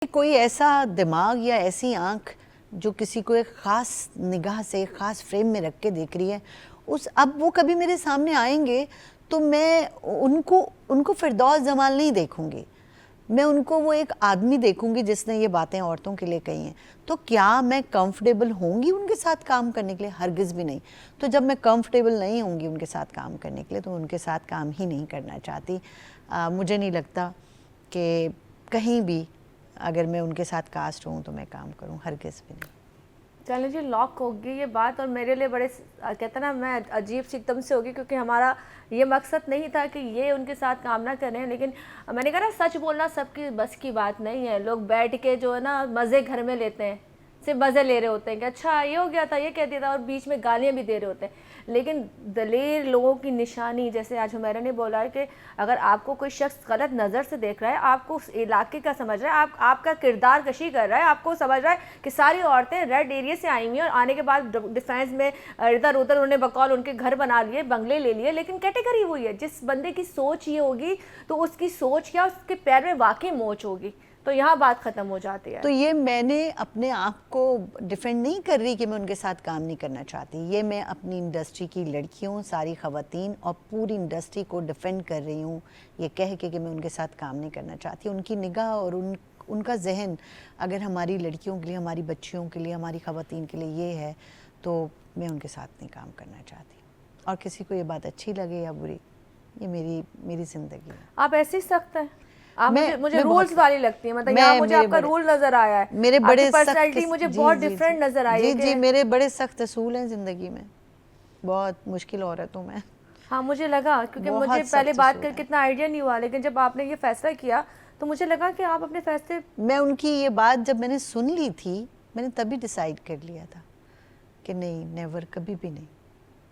کوئی ایسا دماغ یا ایسی آنکھ جو کسی کو ایک خاص نگاہ سے ایک خاص فریم میں رکھ کے دیکھ رہی ہے، اب وہ کبھی میرے سامنے آئیں گے تو میں ان کو فردوس جمال نہیں دیکھوں گی، میں ان کو وہ ایک آدمی دیکھوں گی جس نے یہ باتیں عورتوں کے لیے کہی ہیں. تو کیا میں کمفرٹیبل ہوں گی ان کے ساتھ کام کرنے کے لیے؟ ہرگز بھی نہیں. تو جب میں کمفرٹیبل نہیں ہوں گی ان کے ساتھ کام کرنے کے لیے تو ان کے ساتھ کام ہی نہیں کرنا چاہتی. مجھے نہیں لگتا کہ کہیں بھی اگر میں ان کے ساتھ کاسٹ ہوں تو میں کام کروں، ہرگز بھی نہیں. چلیں جی، لاک ہوگی یہ بات، اور میرے لیے بڑے کہتے ہیں نا، میں عجیب سی ایک دم سے ہوگی، کیونکہ ہمارا یہ مقصد نہیں تھا کہ یہ ان کے ساتھ کام نہ کریں. لیکن میں نے کہا نا، سچ بولنا سب کی بس کی بات نہیں ہے. لوگ بیٹھ کے جو ہے نا مزے گھر میں لیتے ہیں، صرف مزے لے رہے ہوتے ہیں کہ اچھا یہ ہو گیا تھا، یہ کہہ دیا تھا، اور بیچ میں گالیاں بھی دے رہے ہوتے ہیں. لیکن دلیر لوگوں کی نشانی، جیسے آج حمیرہ نے بولا ہے کہ اگر آپ کو کوئی شخص غلط نظر سے دیکھ رہا ہے، آپ کو اس علاقے کا سمجھ رہا ہے، آپ کا کردار کشی کر رہا ہے، آپ کو سمجھ رہا ہے کہ ساری عورتیں ریڈ ایریا سے آئی ہوئی ہیں، اور آنے کے بعد ڈیفینس میں ادھر ادھر انہوں نے بقول ان کے گھر بنا لیے، بنگلے لے لیے. لیکن کیٹیگری ہوئی ہے، جس بندے کی سوچ یہ ہوگی تو اس کی سوچ کیا، اس کے پیر میں واقعی موچ ہوگی. تو یہاں بات ختم ہو جاتی ہے. تو یہ میں نے اپنے آپ کو ڈیفینڈ نہیں کر رہی کہ میں ان کے ساتھ کام نہیں کرنا چاہتی، یہ میں اپنی انڈسٹری کی لڑکیوں، ساری خواتین اور پوری انڈسٹری کو ڈیفینڈ کر رہی ہوں، یہ کہہ کے کہ میں ان کے ساتھ کام نہیں کرنا چاہتی. ان کی نگاہ اور ان کا ذہن اگر ہماری لڑکیوں کے لیے، ہماری بچیوں کے لیے، ہماری خواتین کے لیے یہ ہے تو میں ان کے ساتھ نہیں کام کرنا چاہتی. اور کسی کو یہ بات اچھی لگے یا بری، یہ میری زندگی ہے. آپ ایسی سخت ہیں، آپ مجھے میں رولز والی لگتی ہیں. مطلب یہاں مجھے آپ کا رول نظر آیا ہے، میرے آپ کی بڑے پرسنالٹی مجھے بہت ڈیفرنٹ نظر آئی ہے. جی میرے بڑے سخت اصول ہیں زندگی میں، بہت مشکل عورت ہوں میں. ہاں مجھے لگا، کیونکہ مجھے پہلے بات کر کے اتنا آئیڈیا نہیں ہوا، لیکن جب آپ نے یہ فیصلہ کیا تو مجھے لگا کہ آپ اپنے فیصلے. میں ان کی یہ بات جب میں نے سن لی تھی، میں نے تبھی ڈیسائیڈ کر لیا تھا کہ نہیں، نیور، کبھی بھی نہیں.